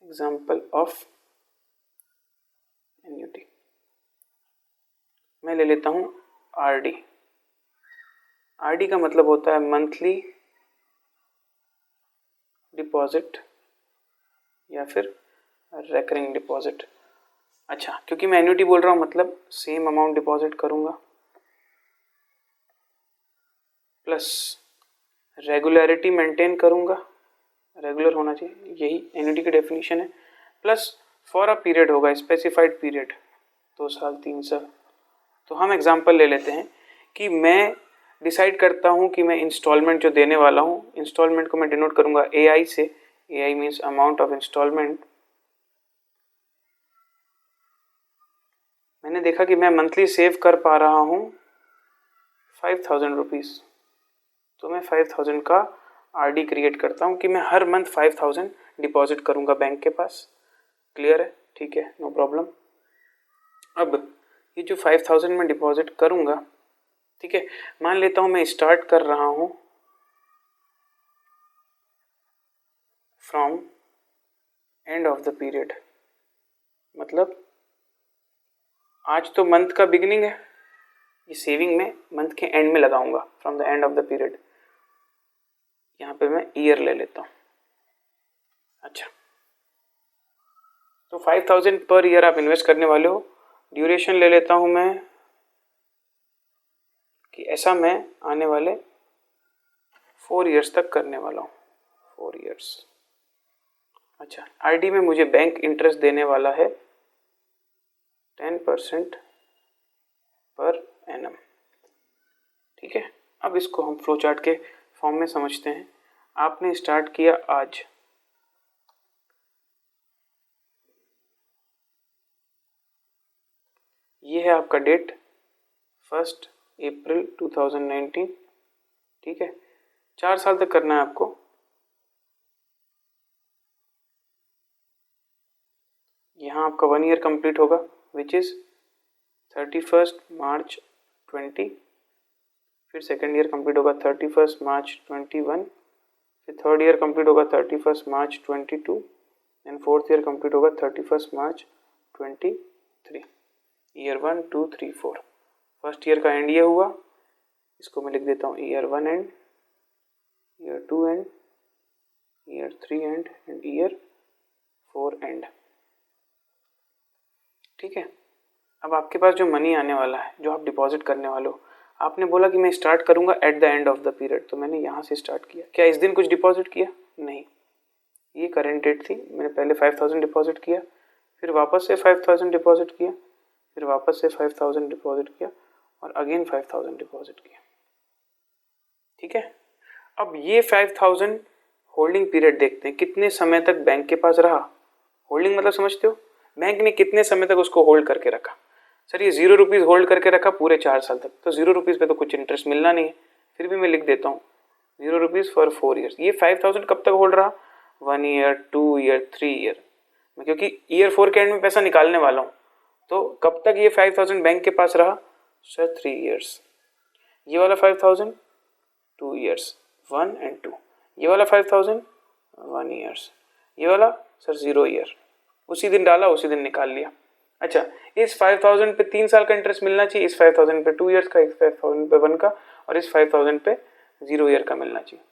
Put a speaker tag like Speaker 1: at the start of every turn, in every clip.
Speaker 1: Example of annuity मैं ले लेता हूँ आरडी। आरडी का मतलब होता है मंथली डिपॉजिट या फिर रेकरिंग डिपॉजिट। अच्छा, क्योंकि मैं एन्युटी बोल रहा हूँ मतलब सेम अमाउंट डिपॉजिट करूँगा प्लस रेगुलरिटी मेंटेन करूँगा, रेगुलर होना चाहिए, यही एन्युटी की डेफिनेशन है। प्लस फॉर अ पीरियड होगा, स्पेसिफाइड पीरियड, 2 साल 3 साल। तो हम एग्जांपल ले लेते हैं कि मैं डिसाइड करता हूँ कि मैं इंस्टॉलमेंट जो देने वाला हूँ, इंस्टॉलमेंट को मैं डिनोट करूँगा AI से। AI means amount of instalment. मैंने देखा कि मैं मंथली सेव कर पा रहा हूँ 5000 रुपीज़, तो मैं 5000 का आरडी क्रिएट करता हूँ कि मैं हर मंथ 5000 डिपॉजिट करूँगा बैंक के पास। क्लियर है? ठीक है, नो प्रॉब्लम। अब ये जो 5000 मैं डिपॉजिट करूँगा, ठीक है, मान लेता हूँ मैं स्टार्ट कर रहा हूँ from and of the period, मतलब आज तो मंथ का बिगिनिंग है, ये सेविंग में मंथ के एंड में लगाऊंगा, from the end of the period. यहाँ पे मैं ईयर ले लेता हूँ। अच्छा, तो 5000 पर ईयर आप इन्वेस्ट करने वाले हो। ड्यूरेशन ले लेता हूँ मैं कि ऐसा मैं आने वाले 4 इयर्स तक करने वाला हूँ, 4 इयर्स। अच्छा, आरडी में मुझे बैंक इंटरेस्ट देने वाला है 10% पर एनम। ठीक है, अब इसको हम फ्लो चार्ट के फॉर्म में समझते हैं। आपने स्टार्ट किया आज, ये है आपका डेट 1 अप्रैल 2019। ठीक है, 4 साल तक करना है आपको। यहाँ आपका 1 ईयर कंप्लीट होगा विच इज़ 31 मार्च 20। फिर सेकेंड ईयर कंप्लीट होगा 31 मार्च 21। फिर थर्ड ईयर कंप्लीट होगा 31 मार्च 22 एंड फोर्थ ईयर कंप्लीट होगा 31 मार्च 23। ईयर 1 2 3 4। फर्स्ट ईयर का एंड ये हुआ, इसको मैं लिख देता हूँ year 1 and, year 2 and, year 3 and year 4 and. ठीक है, अब आपके पास जो मनी आने वाला है, जो आप डिपॉजिट करने वाले हो, आपने बोला कि मैं स्टार्ट करूंगा eight the end of the period, तो मैंने यहाँ से स्टार्ट किया। क्या इस दिन कुछ डिपॉजिट किया? नहीं, ये करेंट डेट थी, मैंने पहले 5000 डिपॉजिट किया, फिर वापस से 5000 डिपॉजिट किया, फिर वापस से 5000 डिपॉजिट किया और अगेन 5000 डिपॉजिट किया। ठीक है, अब ये 5000 होल्डिंग पीरियड देखते हैं, कितने समय तक बैंक के पास रहा। होल्डिंग मतलब समझते हो, बैंक ने कितने समय तक उसको होल्ड करके रखा। सर ये 0 रुपीज़ होल्ड करके रखा पूरे 4 साल तक, तो 0 रुपीज़ पे तो कुछ इंटरेस्ट मिलना नहीं है, फिर भी मैं लिख देता हूँ 0 रुपीज़ फॉर 4 ईयर्स। ये 5000 कब तक होल्ड रहा? 1 ईयर, 2 ईयर, 3 ईयर। मैं क्योंकि ईयर 4 के एंड में पैसा निकालने वाला हूँ, तो कब तक ये 5000 बैंक के पास रहा? Sir 3 years. ये वाला 5000 2 ईयर्स, 1 एंड 2। ये वाला 5000 1 ईयर्स। ये वाला सर 0 ईयर, उसी दिन डाला उसी दिन निकाल लिया। अच्छा, इस 5000 पे 3 साल का इंटरेस्ट मिलना चाहिए, इस 5000 पे 2 ईयर्स का, इस 5000 पे 1 का और इस 5000 पे 0 ईयर का मिलना चाहिए।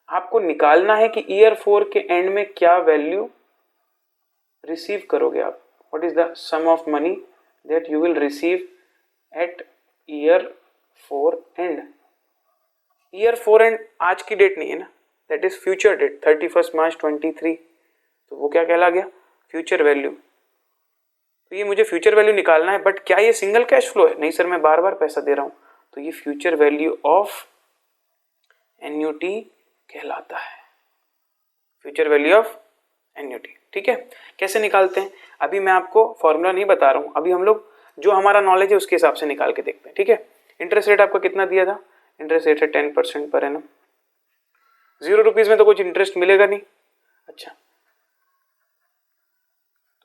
Speaker 1: आपको निकालना है कि ईयर 4 के एंड में क्या वैल्यू रिसीव करोगे आप। What is the sum of money that you will receive at year 4 end. Year 4 end आज की डेट नहीं है ना, that is future date 31 March 23। तो वो क्या कहला गया? Future value. तो ये मुझे फ्यूचर वैल्यू निकालना है, बट क्या ये सिंगल कैश फ्लो है? नहीं सर, मैं बार बार पैसा दे रहा हूं, तो ये फ्यूचर वैल्यू ऑफ एन्युटी कहलाता है, फ्यूचर वैल्यू ऑफ एन्युटी। ठीक है, कैसे निकालते हैं अभी मैं आपको फॉर्मूला नहीं बता रहा हूं, अभी हम लोग जो हमारा नॉलेज है उसके हिसाब से निकाल के देखते हैं। ठीक है, इंटरेस्ट रेट आपका कितना दिया था? इंटरेस्ट रेट है 10% पर एनम। 0 रुपीज में तो कुछ इंटरेस्ट मिलेगा नहीं। अच्छा,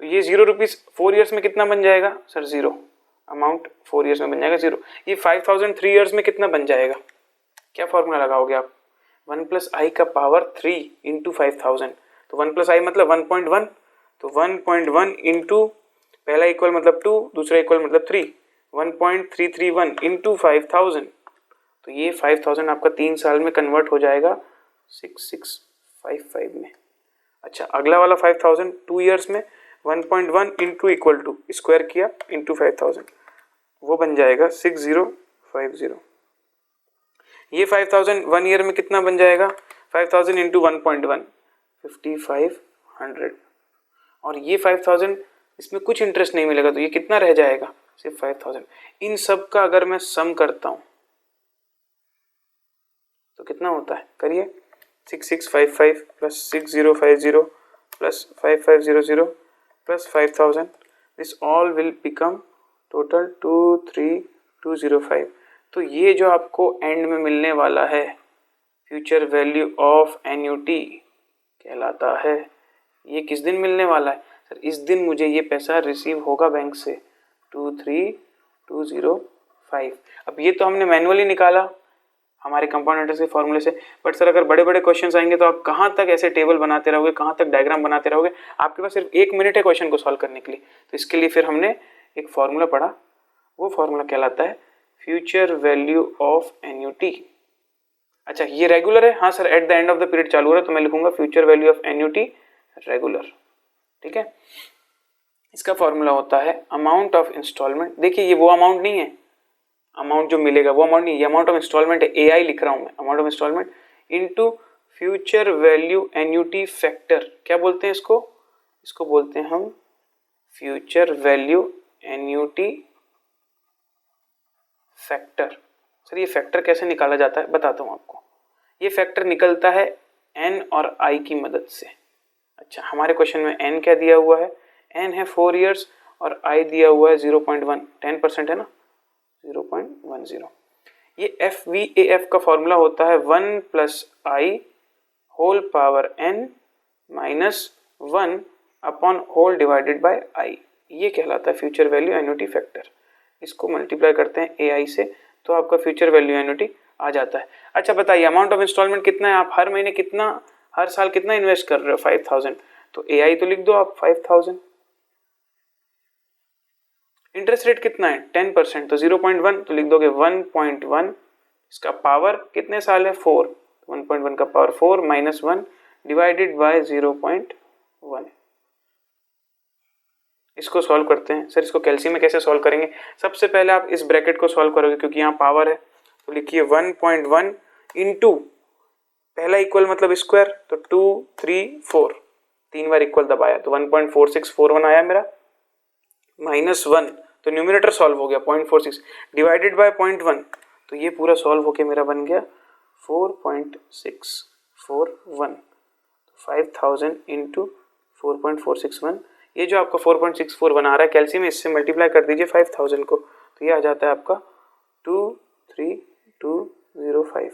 Speaker 1: तो ये 0 रुपीज 4 ईयर्स में कितना बन जाएगा? सर 0 अमाउंट 4 ईयर्स में बन जाएगा 0। ये 5000 3 ईयर्स में कितना बन जाएगा? क्या फॉर्मूला लगाओगे आप? 1 + i का पावर 3 इंटू 5000। तो 1 + i मतलब 1.1, तो 1.1 इंटू पहला इक्वल मतलब 2, दूसरा इक्वल मतलब 3, 1.331 इंटू 5000, तो ये 5000 आपका 3 साल में कन्वर्ट हो जाएगा 6655 में। अच्छा, अगला वाला 5000 2 ईयर्स में 1.1 इंटू इक्वल टू स्क्वायर किया इंटू 5000, वो बन जाएगा 6050। ये 5000 1 ईयर में कितना बन जाएगा, 5000 इंटू 1.1 5500, और ये 5000 इसमें कुछ इंटरेस्ट नहीं मिलेगा, तो ये कितना रह जाएगा, सिर्फ 5000। इन सब का अगर मैं सम करता हूं तो कितना होता है, करिए, 6655 plus 6050 plus 5500 plus 5000, this all will become total 23205। तो ये जो आपको एंड में मिलने वाला है फ्यूचर वैल्यू ऑफ एन्युटी कहलाता है। ये किस दिन मिलने वाला है सर, इस दिन मुझे ये पैसा रिसीव होगा बैंक से, 23205। अब ये तो हमने मैन्युअली निकाला हमारे कंपाउंड इंटरेस्ट के फॉर्मूले से, बट सर अगर बड़े बड़े क्वेश्चंस आएंगे तो आप कहाँ तक ऐसे टेबल बनाते रहोगे, कहाँ तक डायग्राम बनाते रहोगे, आपके पास सिर्फ 1 मिनट है क्वेश्चन को सॉल्व करने के लिए। तो इसके लिए फिर हमने एक फॉर्मूला पढ़ा, वो फॉर्मूला कहलाता है फ्यूचर वैल्यू ऑफ एन्युटी। अच्छा, ये रेगुलर है, हाँ sir eight the end of the period चालू हो रहा है, तो मैं लिखूंगा future value of annuity regular, ठीक है। इसका फॉर्मूला होता है अमाउंट ऑफ इंस्टॉलमेंट। देखिए ये वो अमाउंट नहीं है, अमाउंट जो मिलेगा वो अमाउंट नहीं, ये अमाउंट ऑफ इंस्टॉलमेंट है, AI लिख रहा हूं मैं, amount of instalment into future value annuity factor. क्या बोलते हैं इसको, इसको बोलते हैं हम future value annuity factor. Sir ये फैक्टर कैसे निकाला जाता है बताता हूं आपको। ये फैक्टर निकलता है n और i की मदद से। अच्छा, हमारे क्वेश्चन में n क्या दिया हुआ है, n है 4 इयर्स और i दिया हुआ है 0.1, 10% है ना, 0.10। ये FVAF का फॉर्मूला होता है 1 plus i whole power n minus 1 upon whole divided by i। ये कहलाता है फ्यूचर वैल्यू एन्युटी फैक्टर। इसको मल्टीप्लाई करते हैं AI से तो आपका फ्यूचर वैल्यू एन्युटी आ जाता है। अच्छा बताइए, अमाउंट ऑफ इंस्टॉलमेंट कितना है, आप हर महीने कितना, हर साल कितना इन्वेस्ट कर रहे हो, 5000, तो AI तो लिख दो आप 5000। इंटरेस्ट रेट कितना है 10%, तो 0.1 तो लिख दोगे 1.1, इसका पावर कितने साल है 4, 1.1 का पावर 4 माइनस 1 डिवाइडेड बाय 0.1। इसको सॉल्व करते हैं। सर इसको कैल्सी में कैसे सॉल्व करेंगे, सबसे पहले आप इस ब्रैकेट को सॉल्व करोगे क्योंकि यहाँ पावर है, तो लिखिए 1.1 इंटू पहला इक्वल मतलब स्क्वायर, तो 2 3 4, 3 बार इक्वल दबाया तो 1.4641 आया मेरा, माइनस 1 तो न्यूमिनेटर सॉल्व हो गया 0.46 डिवाइडेड बाय 0.1, तो ये पूरा सॉल्व होके मेरा बन गया 4.641। 5000 इंटू 4.461, ये जो आपका 4.641 आ रहा है कैल्सी में, इससे मल्टीप्लाई कर दीजिए 5000 को, तो ये आ जाता है आपका 23205।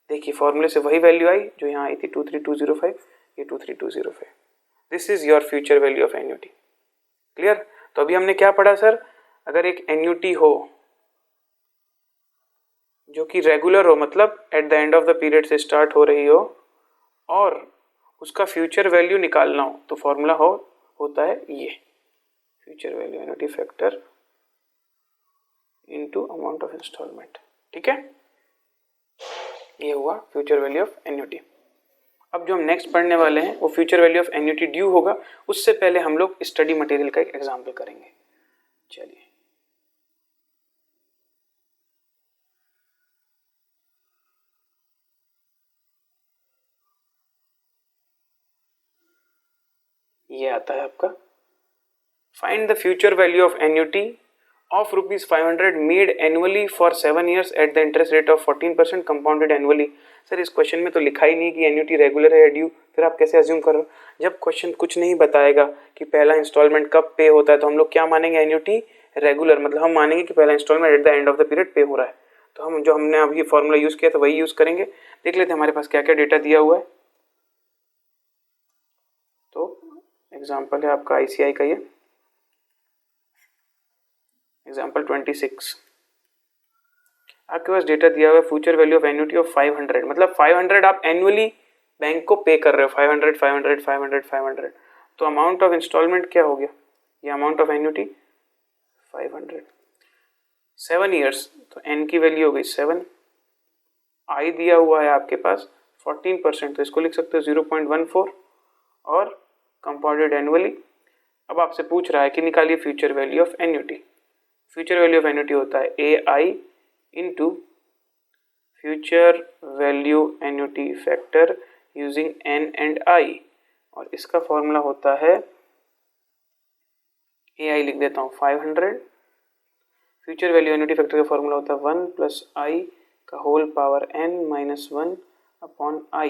Speaker 1: देखिए फॉर्मूले से वही वैल्यू आई जो यहाँ आई थी 23205, ये 23205। This is your future value of annuity. Clear. तो अभी हमने क्या पढ़ा सर, अगर एक एन्युटी हो जो कि रेगुलर हो, मतलब eight the end of the period से स्टार्ट हो रही हो और उसका फ्यूचर वैल्यू निकालना हो, तो फॉर्मूला होता है ये future value annuity factor into amount of instalment. ठीक है, ये हुआ फ्यूचर वैल्यू ऑफ एन्युटी। अब जो हम नेक्स्ट पढ़ने वाले हैं वो future value of annuity due होगा, उससे पहले हम लोग स्टडी मटेरियल का एक एग्जाम्पल करेंगे। चलिए, ये आता है आपका find the future value of annuity of ₹500 made annually for 7 years at the interest rate of 14% compounded annually. Sir इस क्वेश्चन में तो लिखा ही नहीं कि एन्युटी रेगुलर है या ड्यू, फिर आप कैसे अज्यूम कर रहे हो। जब क्वेश्चन कुछ नहीं बताएगा कि पहला इंस्टॉलमेंट कब पे होता है, तो हम लोग क्या मानेंगे, एन्युटी रेगुलर, मतलब हम मानेंगे कि पहला instalment at the end of the period पे हो रहा है। तो हम जो हमने अभी फॉर्मूला यूज किया था वही यूज करेंगे। देख लेते हैं हमारे पास क्या क्या डेटा दिया हुआ है। तो एग्जाम्पल है आपका ICI का, ये एग्जाम्पल 26। आपके पास डेटा दिया हुआ है future value of annuity of 500, मतलब 500 आप एनुअली बैंक को पे कर रहे हो, 500 500 500 500, तो अमाउंट ऑफ इंस्टॉलमेंट क्या हो गया, ये अमाउंट ऑफ एन्युटी 500। 7 ईयर्स, तो n की वैल्यू हो गई 7, i दिया हुआ है आपके पास 14%, तो इसको लिख सकते हो 0.14 और कंपाउंडेड एनुअली। अब आपसे पूछ रहा है कि निकालिए future value of annuity. Future value of annuity होता है AI into future value annuity factor using n and i, और इसका फॉर्मूला होता है AI लिख देता हूँ 500, फ्यूचर वैल्यू एन्युटी फैक्टर का फॉर्मूला होता है 1 प्लस i का whole power n minus 1 upon i।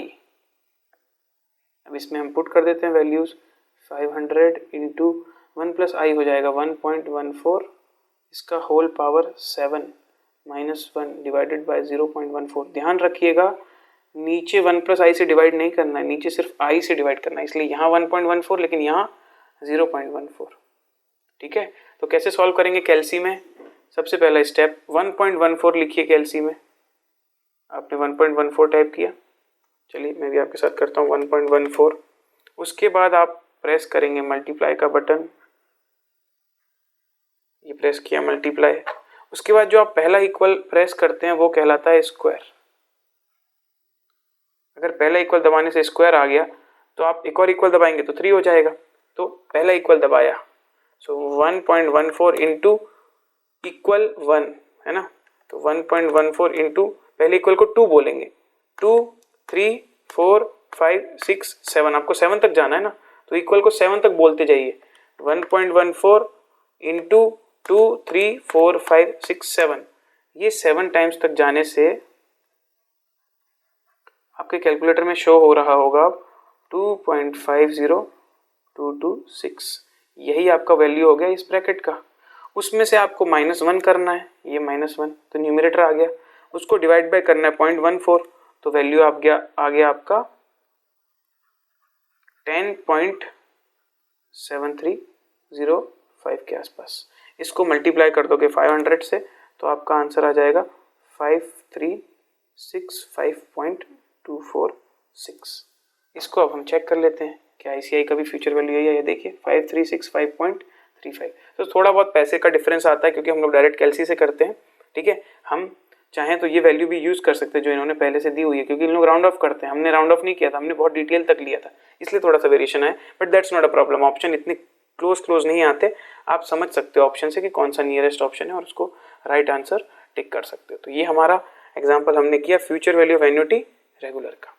Speaker 1: अब इसमें हम पुट कर देते हैं वैल्यूज, 500 इंटू 1 प्लस i हो जाएगा 1.14, इसका whole power 7 minus 1 divided by 0.14। ध्यान रखिएगा नीचे 1 प्लस i से डिवाइड नहीं करना है, नीचे सिर्फ i से डिवाइड करना है, इसलिए यहाँ 1.14 लेकिन यहाँ 0.14। ठीक है, तो कैसे सॉल्व करेंगे कैल्सी में? सबसे पहला स्टेप 1.14 लिखिए कैल्सी में। आपने 1.14 टाइप किया, चलिए मैं भी आपके साथ करता हूँ 1.14। उसके बाद आप प्रेस करेंगे मल्टीप्लाई का बटन, ये प्रेस किया मल्टीप्लाई। उसके बाद जो आप पहला इक्वल प्रेस करते हैं वो कहलाता है स्क्वायर। अगर पहला इक्वल दबाने से स्क्वायर आ गया तो आप एक और इक्वल दबाएंगे तो 3 हो जाएगा, तो पहला इक्वल दबाया, सो 1.14 इंटू इक्वल 1 है ना, तो 1.14 इंटू पहले इक्वल को 2 बोलेंगे, 2 3 4 5 6 7, आपको 7 तक जाना है ना, तो इक्वल को 7 तक बोलते जाइए। 1.14 इंटू 2 3 4 5 6 7, ये 7 टाइम्स तक जाने से आपके कैलकुलेटर में शो हो रहा होगा 2.50226, यही आपका वैल्यू हो गया इस ब्रैकेट का। उसमें से आपको -1 करना है, ये -1 तो न्यूमरेटर आ गया, उसको डिवाइड बाय करना है 0.14, तो वैल्यू आ गया आपका 10.7305 के आसपास। इसको मल्टीप्लाई कर दोगे 500 से तो आपका आंसर आ जाएगा 5365.246। इसको अब हम चेक कर लेते हैं क्या ICI का भी फ्यूचर वैल्यू है, ये देखिए 5365.35। तो थोड़ा बहुत पैसे का डिफरेंस आता है क्योंकि हम लोग डायरेक्ट कैल्सी से करते हैं। ठीक है, हम चाहें तो ये वैल्यू भी यूज़ कर सकते हैं जो इन्होंने पहले से दी हुई है, क्योंकि इन लोग राउंड ऑफ करते हैं, हमने राउंड ऑफ नहीं किया था, हमने बहुत डिटेल तक लिया था, इसलिए थोड़ा सा वेरिएशन है, but that's not a problem. Option इतने क्लोज नहीं आते, आप समझ सकते हो ऑप्शन से कि कौन सा नियरेस्ट ऑप्शन है और उसको राइट आंसर टिक कर सकते हो। तो ये हमारा एग्जाम्पल हमने किया future value of annuity regular का।